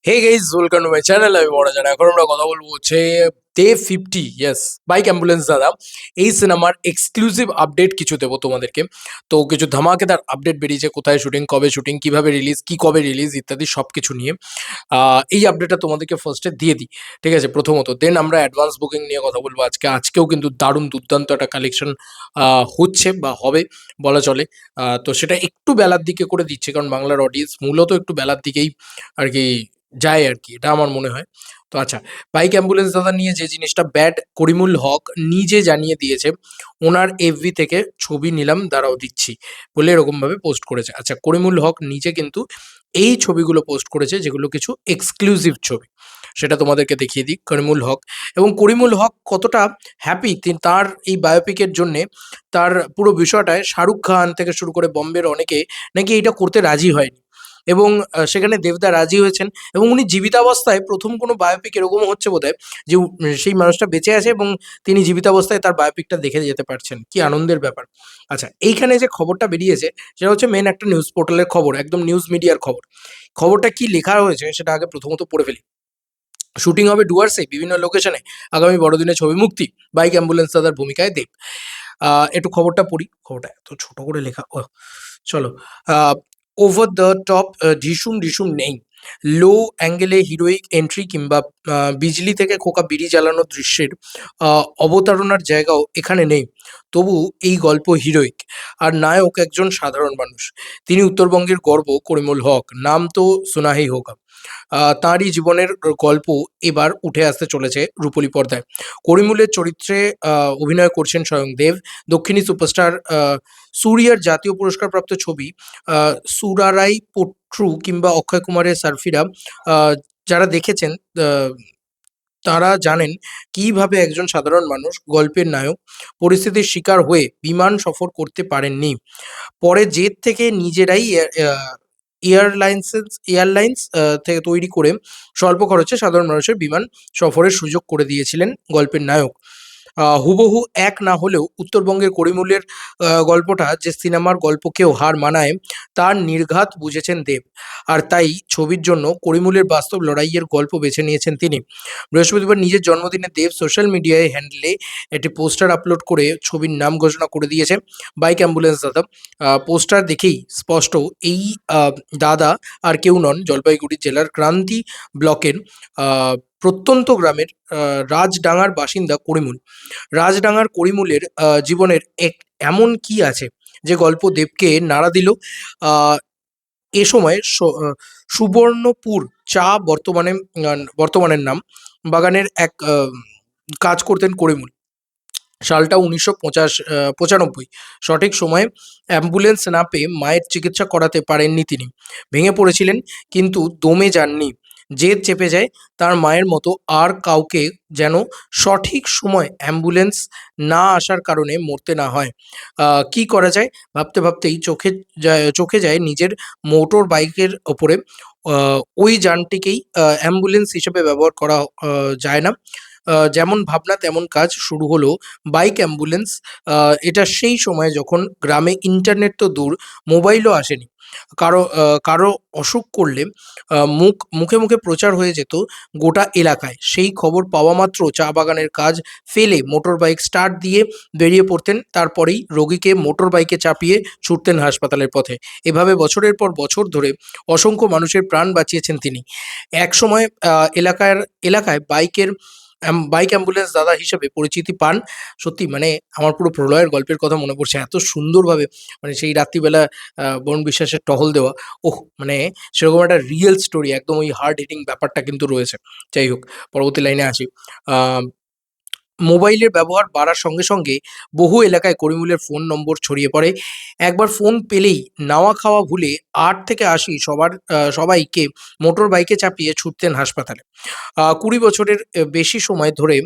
Hey guys welcome to my channel. আমি বড় জানা। এখন আমরা কথা বলবো হচ্ছে ডে 50, ইয়েস, বাইক অ্যাম্বুলেন্স দাদা। এই সিনেমার এক্সক্লুসিভ আপডেট কিছু দেবো তোমাদেরকে। তো কিছু ধামাকেদার আপডেট বেরিয়েছে, কোথায় শুটিং, কবে শুটিং, কিভাবে রিলিজ, কি কবে রিলিজ ইত্যাদি সব কিছু নিয়ে এই আপডেটটা তোমাদেরকে ফার্স্টে দিয়ে দিই। ঠিক আছে, প্রথমত দেন আমরা অ্যাডভান্স বুকিং নিয়ে কথা বলবো আজকেও কিন্তু দারুণ দুর্দান্ত একটা কালেকশন হচ্ছে বা হবে বলা চলে। তো সেটা একটু বেলার দিকে করে দিচ্ছে, কারণ বাংলার অডিয়েন্স মূলত একটু বেলার দিকেই আর কি যায় আর কি, এটা আমার মনে হয়। তো আচ্ছা, বাইক অ্যাম্বুলেন্স দাদা নিয়ে যে জিনিসটা ব্যাড, করিমুল হক নিজে জানিয়ে দিয়েছে ওনার এফবি থেকে ছবি নিলাম, দাঁড়াও দিচ্ছি বলে এরকমভাবে পোস্ট করেছে। আচ্ছা, করিমুল হক নিজে কিন্তু এই ছবিগুলো পোস্ট করেছে, যেগুলো কিছু এক্সক্লুসিভ ছবি, সেটা তোমাদেরকে দেখিয়ে দিই। করিমুল হক, এবং করিমুল হক কতটা হ্যাপি তার এই বায়োপিকের জন্যে, তার পুরো বিষয়টায় শাহরুখ খান থেকে শুরু করে বম্বের অনেকে নাকি এটা করতে রাজি হয়নি, এবং সেখানে দেবদা রাজি হয়েছেন। এবং উনি জীবিতাবস্থায় প্রথম কোনো বায়োপিক এরকমও হচ্ছে বোধহয় যে সেই মানুষটা বেঁচে আছে এবং তিনি জীবিতাবস্থায় তার বায়োপিকটা দেখে যেতে পারছেন, কি আনন্দের ব্যাপার। আচ্ছা, এইখানে যে খবরটা বেরিয়েছে সেটা হচ্ছে মেন একটা নিউজ পোর্টালের খবর, একদম নিউজ মিডিয়ার খবর। খবরটা কি লেখা হয়েছে সেটা আগে প্রথমত পড়ে ফেলি। শুটিং হবে ডুয়ার্সে বিভিন্ন লোকেশনে, আগামী বড়দিনে ছবি মুক্তি, বাইক অ্যাম্বুলেন্স দাদার ভূমিকায় দেব। একটু খবরটা পড়ি, খবরটা এত ছোট করে লেখা, ও চলো। ওভার দ্য টপ ঢিসুম ঢিসুম নেই, লো অ্যাঙ্গেলে হিরোইক এন্ট্রি কিংবা বিজলি থেকে খোকা বিড়ি জ্বালানো দৃশ্যের অবতারণার জায়গাও এখানে নেই। তবু এই গল্প হিরোইক, আর নায়ক একজন সাধারণ মানুষ। তিনি উত্তরবঙ্গের গর্ব, করিমুল হক, নাম তো সুনাহি হোকা। তাঁরই জীবনের গল্প এবার উঠে আসতে চলেছে রূপলী পর্দায়। করিমুলের চরিত্রে অভিনয় করছেন স্বয়ং দেব। দক্ষিণী সুপারস্টার সূর্যার জাতীয় পুরস্কারপ্রাপ্ত ছবি সুরারাই পোট্রু কিংবা অক্ষয় কুমারের সারফিরা, যারা দেখেছেন আহ, তারা জানেন কিভাবে একজন সাধারণ মানুষ, গল্পের নায়ক, পরিস্থিতির শিকার হয়ে বিমান সফর করতে পারেননি। পরে জেদ থেকে নিজেরাই এয়ারলাইন্স থেকে তৈরি করে স্বল্প খরচে সাধারণ মানুষের বিমান সফরের সুযোগ করে দিয়েছিলেন গল্পের নায়ক। হুবহু এক না হলেও উত্তরবঙ্গের করিমুলের গল্পটা যে সিনেমার গল্পকেও হার মানায়, তার নির্ঘাত বুঝেছেন দেব। আর তাই ছবির জন্য করিমুলের বাস্তব লড়াইয়ের গল্প বেছে নিয়েছেন তিনি। বৃহস্পতিবার নিজের জন্মদিনে দেব সোশ্যাল মিডিয়ায় হ্যান্ডেলে একটি পোস্টার আপলোড করে ছবির নাম ঘোষণা করে দিয়েছে, বাইক অ্যাম্বুলেন্স দাদা। পোস্টার দেখেই স্পষ্ট, এই দাদা আর কেউ নন, জলপাইগুড়ি জেলার ক্রান্তি ব্লকের আহ, প্রত্যন্ত গ্রামের রাজডাঙ্গার বাসিন্দা করিমুল। রাজডাঙ্গার করিমুলের জীবনের এমন কি আছে যে গল্প দেবকে নাড়া দিল। আহ, এ সময় সুবর্ণপুর চা বর্তমানের নাম, বাগানের এক কাজ করতেন করিমুল। সালটা ১৯৯৫। সঠিক সময়ে অ্যাম্বুলেন্স না পেয়ে মায়ের চিকিৎসা করাতে পারেননি তিনি। ভেঙে পড়েছিলেন, কিন্তু দমে যাননি। জেদ চেপে যায় তার মায়ের মতো আর কাউকে যেন সঠিক সময় অ্যাম্বুলেন্স না আসার কারণে মরতে না হয়। কি করা যায় ভাবতে ভাবতেই চোখে যায় নিজের মোটর বাইকের ওপরে। ওই যানটিকেই অ্যাম্বুলেন্স হিসেবে ব্যবহার করা যায় না। যেমন ভাবনা তেমন কাজ, শুরু হলো বাইক অ্যাম্বুলেন্স। এটা সেই সময় যখন গ্রামে ইন্টারনেট তো দূর, মোবাইলও আসেনি। কারো অসুখ করলে মুখে মুখে প্রচার হয়ে যেত গোটা এলাকায়। সেই খবর পাওয়া মাত্র চা বাগানের কাজ ফেলে মোটর বাইক স্টার্ট দিয়ে বেরিয়ে পড়তেন। তারপরেই রোগীকে মোটর বাইকে চাপিয়ে ছুটতেন হাসপাতালের পথে। এভাবে বছরের পর বছর ধরে অসংখ্য মানুষের প্রাণ বাঁচিয়েছেন তিনি। একসময় এলাকায় বাইক অ্যাম্বুলেন্স দাদা হিসেবে পরিচিতি পান। সত্যি মানে আমার পুরো প্রলয়ের গল্পের কথা মনে পড়ছে। এত সুন্দরভাবে মানে সেই রাত্রিবেলা বরুণ বিশ্বাসের টহল দেওয়া। ওহ! মানে সেরকম একটা রিয়েল স্টোরি, একদম ওই হার্ড হিটিং ব্যাপারটা কিন্তু রয়েছে। যাই হোক, পরবর্তী লাইনে আসি। আ মোবাইলের ব্যবহার বাড়ার সঙ্গে সঙ্গে বহু এলাকায় করিমুলের ফোন নম্বর ছড়িয়ে পড়ে। একবার ফোন পেলেই নাওয়া খাওয়া ভুলে ৮ থেকে ৮০ সবাইকে মোটর বাইকে চাপিয়ে ছুটতেন হাসপাতালে। ২০ বছরের বেশি সময় ধরে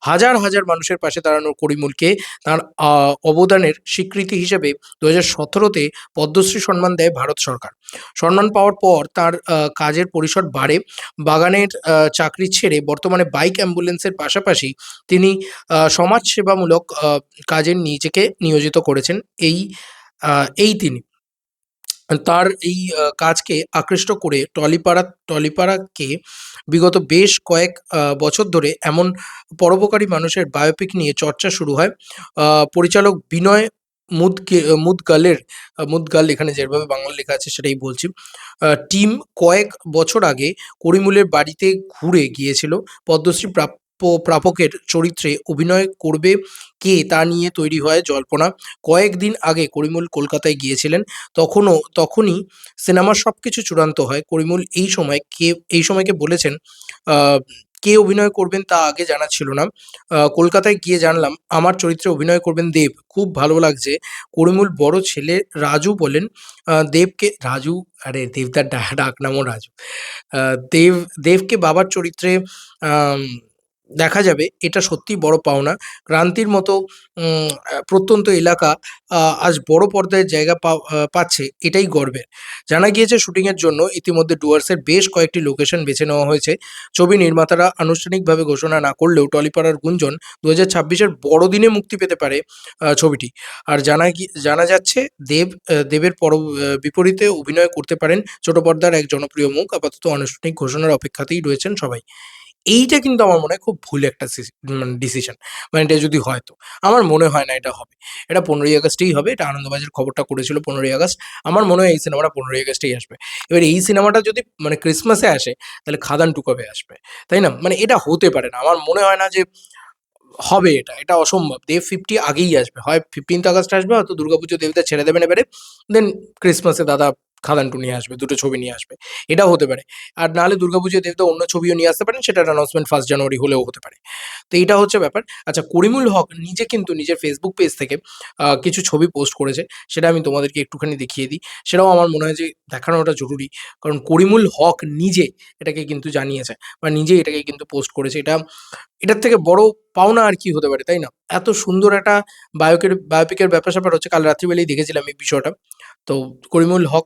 হাজার হাজার মানুষের পাশে দাঁড়ানো করিমুলকে তার আ অবদানের স্বীকৃতি হিসেবে ২০১৭ তে পদ্মশ্রী সম্মান দেয় ভারত সরকার। সম্মান পাওয়ার পর তার কাজের পরিসর বাড়ে। বাগানের চাকরি ছেড়ে বর্তমানে বাইক অ্যাম্বুলেন্সের পাশাপাশি তিনি সমাজসেবামূলক কাজে নিজেকে নিয়োজিত করেছেন। এই তিনি। তার এই কাজকে আকৃষ্ট করে টলিপাড়াকে বিগত বেশ কয়েক বছর ধরে এমন পরোপকারী মানুষের বায়োপিক নিয়ে চর্চা শুরু হয়। পরিচালক বিনয় মুদগাল, এখানে যেভাবে বাংলা লেখা আছে সেটাই বলছি। টিম কয়েক বছর আগে করিমুলের বাড়িতে ঘুরে গিয়েছিল। পদ্মশ্রী প্রাপকের চরিত্রে অভিনয় করবে কে তা নিয়ে তৈরি হয় জল্পনা। কয়েকদিন আগে করিমুল কলকাতায় গিয়েছিলেন। তখনই সিনেমার সবকিছু চূড়ান্ত হয়। করিমুল এই সময়কে বলেছেন, আ কে অভিনয় করবেন তা আগে জানা ছিল না। কলকাতায় গিয়ে জানলাম আমার চরিত্রে অভিনয় করবেন দেব। খুব ভালো লাগছে। করিমুল বড় ছেলে রাজু বলেন, দেবকে রাজু, আরে দেবদার ডাকনামও রাজু। আ দেব দেবকে বাবার চরিত্রে আম দেখা যাবে, এটা সত্যিই বড় পাওনা। ক্রান্তির মতো প্রত্যন্ত এলাকা আজ বড় পর্দায় জায়গা পাচ্ছে, এটাই গর্বের। জানা গিয়েছে শুটিংয়ের জন্য ইতিমধ্যে ডুয়ার্সের বেশ কয়েকটি লোকেশন বেছে নেওয়া হয়েছে। ছবি নির্মাতারা আনুষ্ঠানিকভাবে ঘোষণা না করলেও টলিপাড়ার গুঞ্জন ২০২৬-এর বড়দিনে মুক্তি পেতে পারে ছবিটি। আর জানা যাচ্ছে দেবের বিপরীতে অভিনয় করতে পারেন ছোট পর্দার এক জনপ্রিয় মুখ। আপাতত আনুষ্ঠানিক ঘোষণার অপেক্ষাতেই রয়েছেন সবাই। এইটা কিন্তু আমার মনে হয় খুব ভুল একটা মানে ডিসিশন। মানে এটা যদি হয় তো। আমার মনে হয় না এটা হবে। এটা ১৫ই আগস্টেই হবে। এটা আনন্দবাজার খবরটা করেছিল ১৫ই আগস্ট। আমার মনে হয় এই সিনেমাটা ১৫ই আগস্টেই আসবে। এবার এই সিনেমাটা যদি মানে ক্রিসমাসে আসে, তাহলে খাদান 2 কবে আসবে? তাই না? মানে এটা হতে পারে না। আমার মনে হয় না যে হবে এটা। এটা অসম্ভব। দেব 50 আগেই আসবে। হয় 15th আগস্ট আসবে, হয়তো দুর্গাপুজো দেবদা ছেড়ে দেবেন এবারে। দেন ক্রিসমাসে দাদা খাদান 2 নিয়ে আসবে। ২ টো ছবি নিয়ে আসবে। এটাও হতে পারে। আর নাহলে দুর্গাপুজোয় দেবদা অন্য ছবিও নিয়ে আসতে পারেন। সেটার অ্যানাউন্সমেন্ট 1st জানুয়ারি হলেও হতে পারে। তো এইটা হচ্ছে ব্যাপার। আচ্ছা, করিমুল হক নিজে কিন্তু নিজের ফেসবুক পেজ থেকে কিছু ছবি পোস্ট করেছে। সেটা আমি তোমাদেরকে একটুখানি দেখিয়ে দিই। সেটাও আমার মনে হয় যে দেখানোটা জরুরি। কারণ করিমুল হক নিজে এটাকে কিন্তু জানিয়েছে বা নিজেই এটাকে কিন্তু পোস্ট করেছে। এটার থেকে বড় পাওনা আর কি হতে পারে, তাই না? এত সুন্দর একটা বায়োপিকের ব্যাপার-স্যাপার হচ্ছে। কাল রাত্রিবেলাই দেখেছিলাম এই বিষয়টা। তো করিমুল হক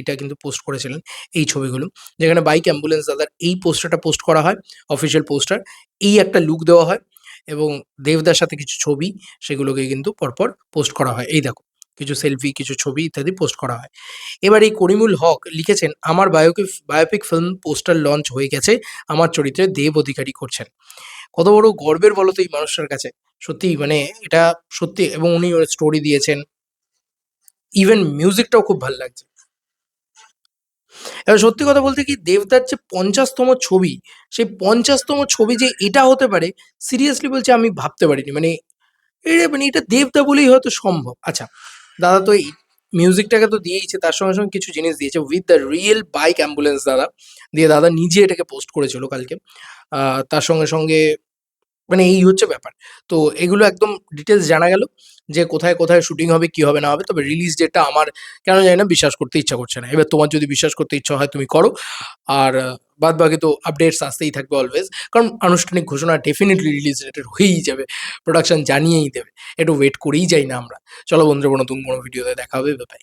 এটা কিন্তু পোস্ট করেছিলেন এই ছবিগুলো। যেখানে বাইক অ্যাম্বুলেন্স দাদার এই পোস্টারটা পোস্ট করা হয়, অফিসিয়াল পোস্টার। এই একটা লুক দেওয়া হয় এবং দেবদার সাথে কিছু ছবি, সেগুলোকে কিন্তু পরপর পোস্ট করা হয়। এই দেখো, কিছু সেলফি, কিছু ছবি ইত্যাদি পোস্ট করা হয়। এবার এই করিমুল হক লিখেছেন, "আমার বায়োপিক ফিল্ম পোস্টার লঞ্চ হয়ে গেছে। আমার চরিত্রে দেব অধিকারী করছেন।" কত বড় গর্বের বলো তো এই মানুষটার কাছে? সত্যিই মানে এটা সত্যি, এবং উনি ওর স্টোরি দিয়েছেন। ইভেন মিউজিকটাও খুব ভাল লাগছে। এবার সত্যি কথা বলতে কি, দেবদার যে ৫০ তম ছবি, সেই ৫০ তম ছবি যে এটা হতে পারে, সিরিয়াসলি বলছি আমি ভাবতে পারিনি। মানে এটা দেবদা বলেই হয়তো সম্ভব। আচ্ছা, দাদা তো এই মিউজিকটাকে তো দিয়েইছে, তার সঙ্গে কিছু জিনিস দিয়েছে। With the real bike ambulance দাদা, দিয়ে দাদা নিজে এটাকে পোস্ট করেছিল কালকে। আ তার সঙ্গে মানে এই হচ্ছে ব্যাপার। তো এগুলো একদম ডিটেইলস জানা গেল যে কোথায় শুটিং হবে, কি হবে না হবে। তবে রিলিজ ডেটটা আমার কেন জানি না বিশ্বাস করতে ইচ্ছা করছে না। এবার তোমার যদি বিশ্বাস করতে ইচ্ছা হয় তুমি করো। আর বাদবাকি তো আপডেটস আসতেই থাকবে অলওয়েজ। কারণ আনুষ্ঠানিক ঘোষণা ডেফিনিটলি রিলিজ ডেটের হয়েই যাবে। প্রোডাকশন জানিয়েই দেবে। একটু ওয়েট করেই যাই না আমরা। চলো বন্ধুরা, নতুন কোনো ভিডিওতে দেখা হবে। Bye, by.